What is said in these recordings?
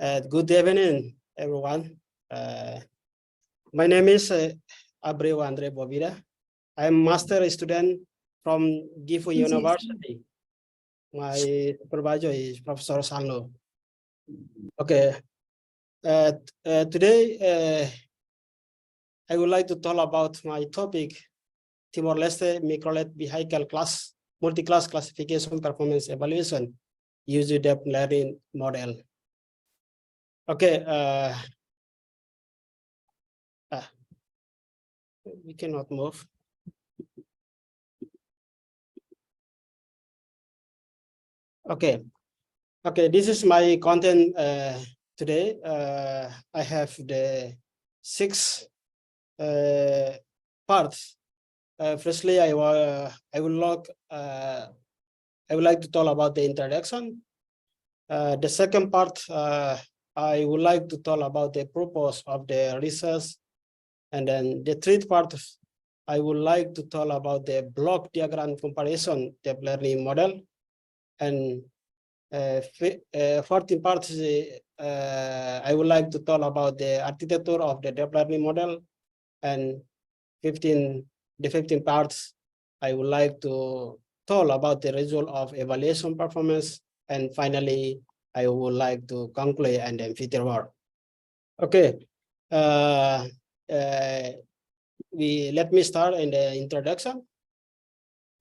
Good evening, everyone. My name is Abreu Boavida. I am master student from Gifu University. My supervisor is Professor Sanlo. Okay. Today, I would like to talk about my topic, Timor-Leste Mikrolet vehicle class, multi-class classification performance evaluation using deep learning model. Okay. We cannot move. Okay. This is my content today. I have the 6 parts. Firstly, I would like to talk about the introduction. The second part, I would like to talk about the purpose of the research. And then the third part, I would like to talk about the block diagram comparison deep learning model. And 14 parts, I would like to talk about the architecture of the deep learning model. And 15 parts, I would like to talk about the result of evaluation performance. And finally, I would like to conclude and then future work. Okay. Let me start in the introduction.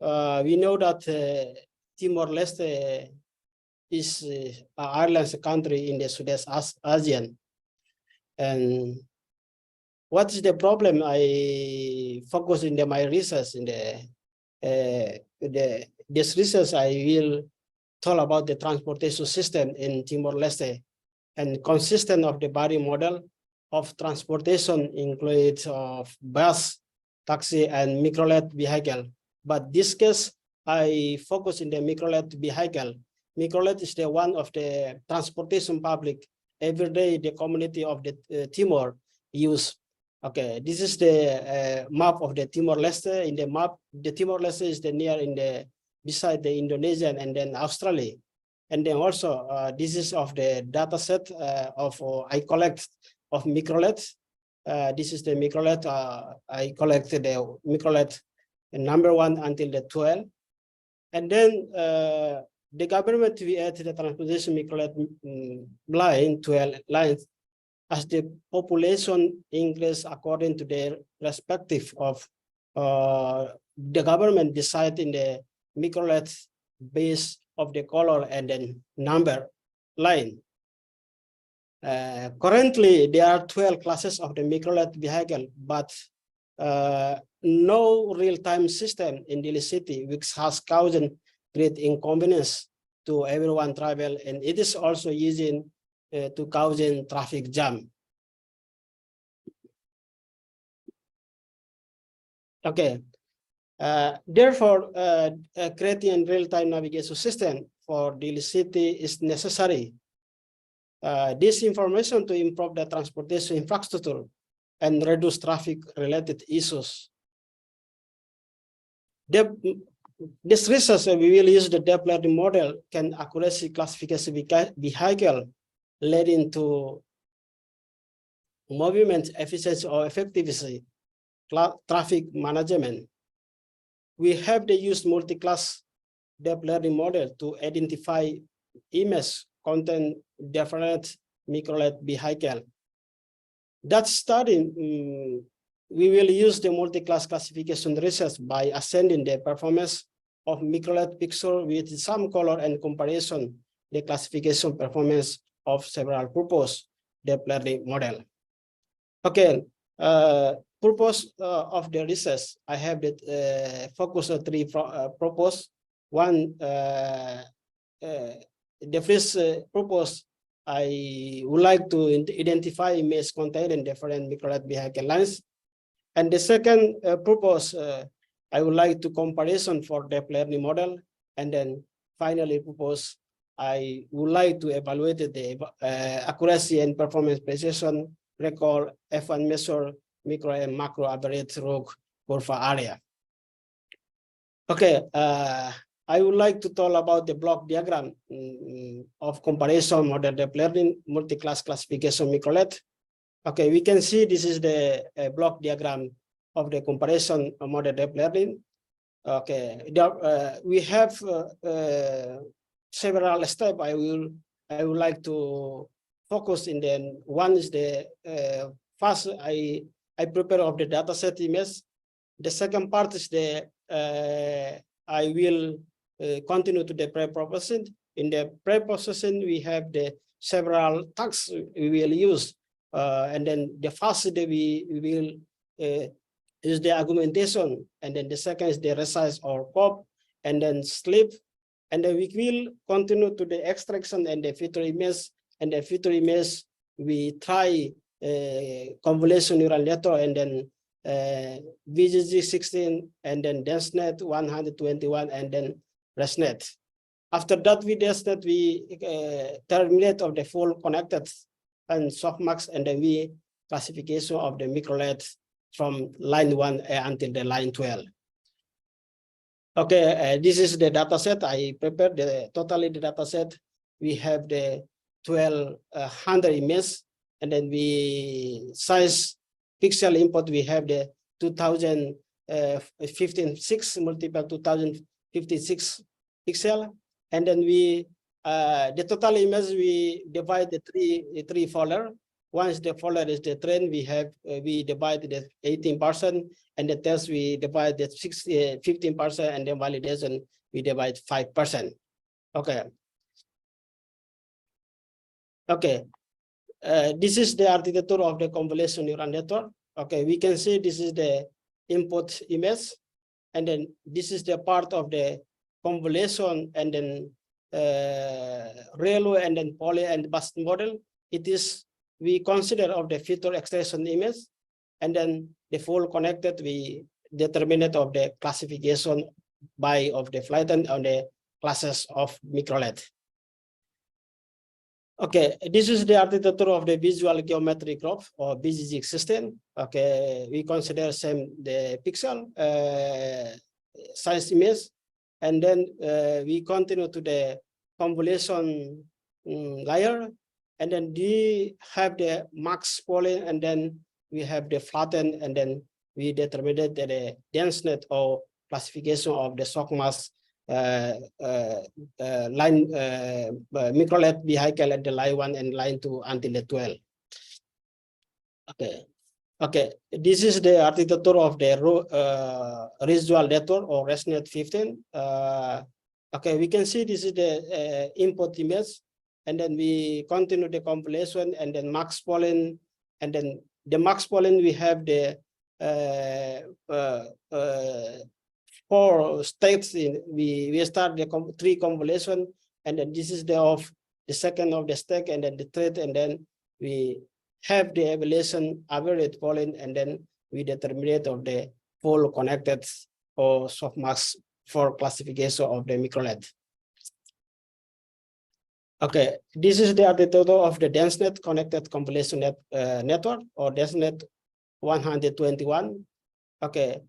We know that Timor-Leste is an island country in the Southeast Asian. And what is the problem? I focus in my research in this research. I will talk about the transportation system in Timor-Leste, and consistent of the body model of transportation includes of bus, taxi, and mikrolet vehicle. But this case, I focus in the mikrolet vehicle. Mikrolet is the one of the transportation public every day the community of the Timor use. Okay, this is the map of the Timor-Leste. In the map, the Timor-Leste is the near in the beside the Indonesian and then Australia. And then also this is of the data set of I collect of mikrolet. This is the mikrolet. I collected the mikrolet number 1 until the 12. And then the government we add the transportation mikrolet line 12 lines as the population increase according to their respective of the government decide in the mikrolet base of the color and then number line. Currently, there are 12 classes of the mikrolet vehicle, but no real-time system in Delhi city, which has caused great inconvenience to everyone travel, and it is also using to causing traffic jam. Okay. Therefore, creating a real-time navigation system for Delhi city is necessary. This information to improve the transportation infrastructure and reduce traffic-related issues. This research, we will use the deep learning model can accurately classification vehicle leading to movement efficiency or effectiveness, traffic management. We have the use multi-class deep learning model to identify image content different mikrolet vehicle. That study, we will use the multi-class classification research by ascending the performance of mikrolet picture with some color and comparison the classification performance of several purpose deep learning model. Okay, purpose of the research, I have the focus on 3 purpose. One, the first purpose, I would like to identify image containing different mikrolet vehicle lines. And the second purpose, I would like to comparison for deep learning model. And then finally purpose, I would like to evaluate the accuracy and performance precision record F1 measure micro and macro average rogue curve area. Okay, I would like to talk about the block diagram of comparison model deep learning multi-class classification mikrolet. Okay, we can see this is the block diagram of the comparison model deep learning. Okay, we have several steps. I would like to focus in. Then one is the first I prepare of the dataset image. The second part is the I will continue to the pre-processing. In the pre-processing, we have the several tasks we will use, and then the first we will is the augmentation, and then the second is the resize or pop, and then sleep, and then we will continue to the extraction and the feature image. And the feature image, we try convolution neural network, and then VGG16, and then DenseNet 121, and then ResNet. After that, we DenseNet, we terminate of the full connected and softmax, and then we classification of the mikrolet from line 1 until the line 12. Okay, this is the data set. I prepared the data set. We have the 1200 images, and then we size pixel input. We have the 2056 multiple 2056 pixel, and then we the total image we divide the three folder. Once the folder is the trend, we have we divide the 18%, and the test we divide the 15%, and then validation we divide 5%. Okay. Okay. This is the architecture of the convolution neural network. Okay, we can see this is the input image, and then this is the part of the convolution, and then railway, and then poly and bus model. It is we consider of the feature extraction image, and then the full connected we determine it of the classification by of the flighten on the classes of mikrolet. Okay, this is the architecture of the visual geometric graph or VGG system. Okay, we consider same the pixel size image, and then we continue to the convolution layer, and then we have the max poly, and then we have the flatten, and then we determined the DenseNet or classification of the softmax line mikrolet vehicle at the line 1 and line 2 until the 12. Okay. Okay, this is the architecture of the residual network or ResNet 15. Okay, we can see this is the input image, and then we continue the compilation, and then max pollen, and then the max pollen we have the 4 states in we start the 3 convolution, and then this is the second of the stack, and then the third, and then we have the evaluation average pollen, and then we determine of the full connected or softmax for classification of the mikrolet. Okay, this is the architecture of the DenseNet connected compilation network or DenseNet 121. Okay,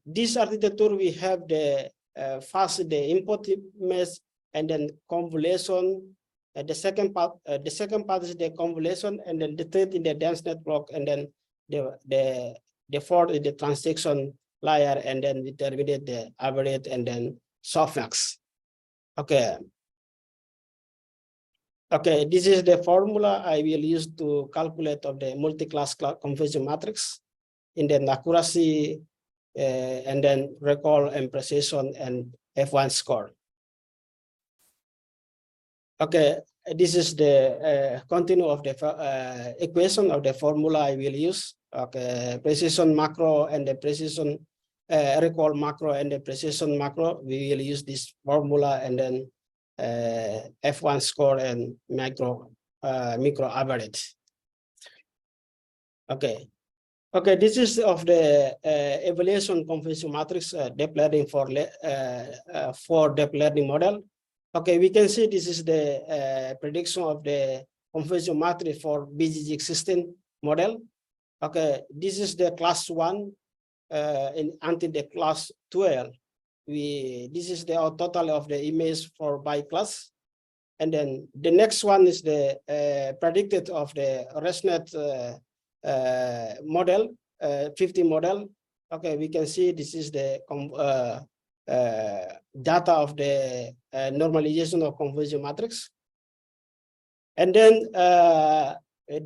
this architecture we have the first the input image, and then convolution. The second part is the convolution, and then the third in the DenseNet block, and then the fourth is the transaction layer, and then we terminate the average, and then softmax. Okay. Okay, this is the formula I will use to calculate of the multi-class confusion matrix in the accuracy, and then recall and precision and F1 score. Okay, this is the continue of the equation of the formula I will use. Okay, precision macro and the precision recall macro and the precision macro. We will use this formula, and then F1 score and micro average. Okay. Okay, this is of the evaluation confusion matrix deep learning for deep learning model. Okay, we can see this is the prediction of the confusion matrix for VGG system model. Okay, this is the class 1 until the class 12. this is the total of the image for by class. And then the next one is the predicted of the ResNet model, 50 model. Okay, we can see this is the data of the normalization of conversion matrix. And then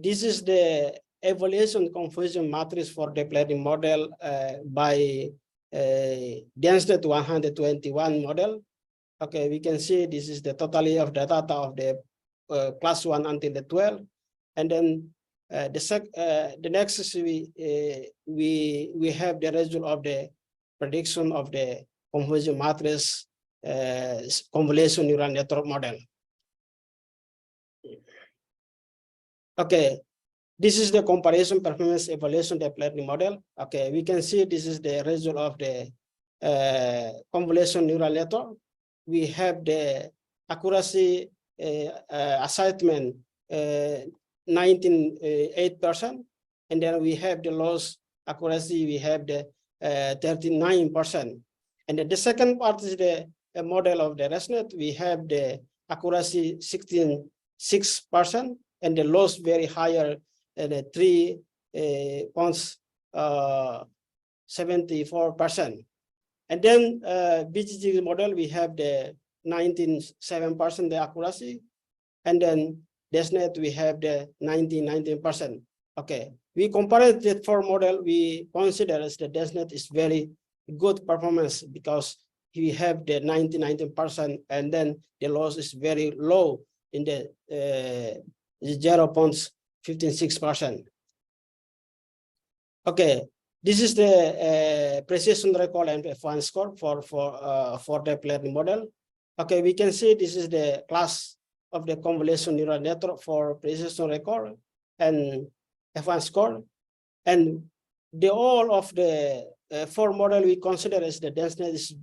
this is the evaluation conversion matrix for the planning model by DenseNet 121 model. Okay, we can see this is the totality of the data of the class 1 until the 12. And then the next is we have the result of the prediction of the conversion matrix convolution neural network model. Okay, this is the comparison performance evaluation deep learning model. Okay, we can see this is the result of the convolution neural network. We have the accuracy assignment 98%, and then we have the loss accuracy, we have the 39%. And then the second part is the model of the ResNet. We have the accuracy 66%, and the loss very higher at 3.74%. And then BGG model, we have the 97% the accuracy, and then DesNet we have the 19%. Okay, we compared the four model. We consider as the DesNet is very good performance because we have the 19%, and then the loss is very low in the 0.56%. Okay, this is the precision recall and F1 score for the learning model. Okay, we can see this is the class of the convolution neural network for precision recall and F1 score, and the all of the four model we consider as the DenseNet is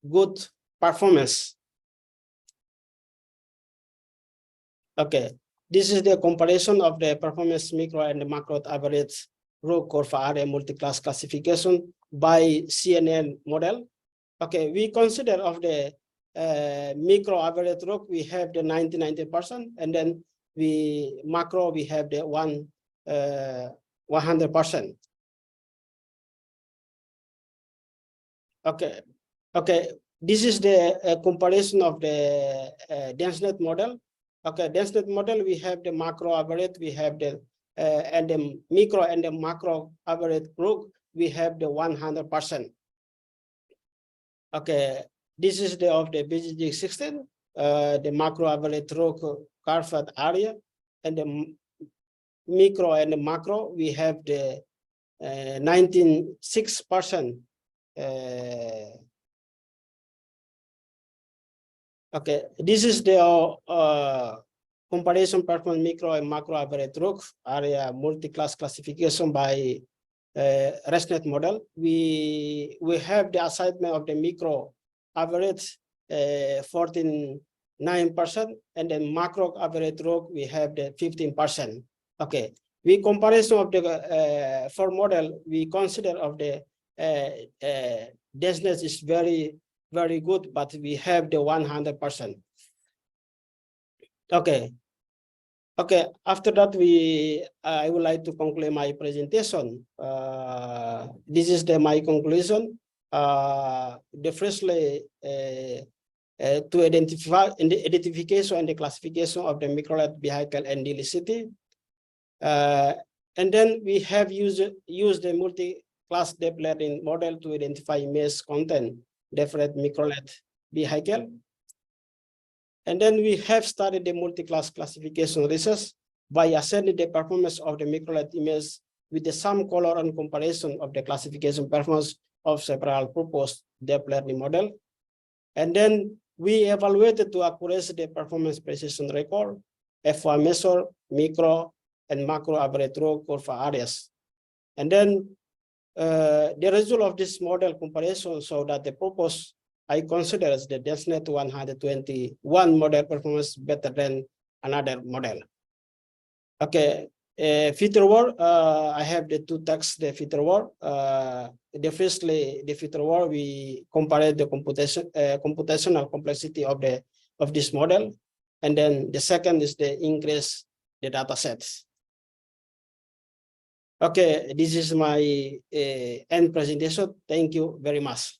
good performance. Okay, this is the comparison of the performance micro and the macro average row curve area multi-class classification by CNN model. Okay, we consider of the micro average row, we have the 90%, and then we macro, we have the 100%. Okay, okay, this is the comparison of the DenseNet model. Okay, DenseNet model, we have the macro average, we have the and the micro and the macro average group, we have the 100%. Okay, this is the of the BGG 16, the macro average row curved area, and the micro and the macro, we have the 96%. Okay, this is the comparison performance micro and macro average row area multi-class classification by ResNet model. We have the assignment of the micro average 49%, and then macro average row we have the 15%. Okay, we comparison of the for model, we consider of the DesNet is very good, but we have the 100%. Okay. Okay, after that, I would like to conclude my presentation. This is my conclusion. The firstly, to identify in the identification and the classification of the Mikrolet vehicle and delicity. And then we have used the multi-class deep learning model to identify image content, different Mikrolet vehicle. And then we have started the multi-class classification research by assessing the performance of the Mikrolet image with the sum color and comparison of the classification performance of several proposed deep learning model. And then we evaluated to accuracy the performance precision record, F1 measure, micro, and macro average row curve areas. And then the result of this model comparison so that the purpose I consider as the DenseNet 121 model performance better than another model. Okay, Feature word, I have the two texts, the feature word. The feature word, we compare the computational complexity of this model. And then the second is the increase the data sets. Okay, this is my end presentation. Thank you very much.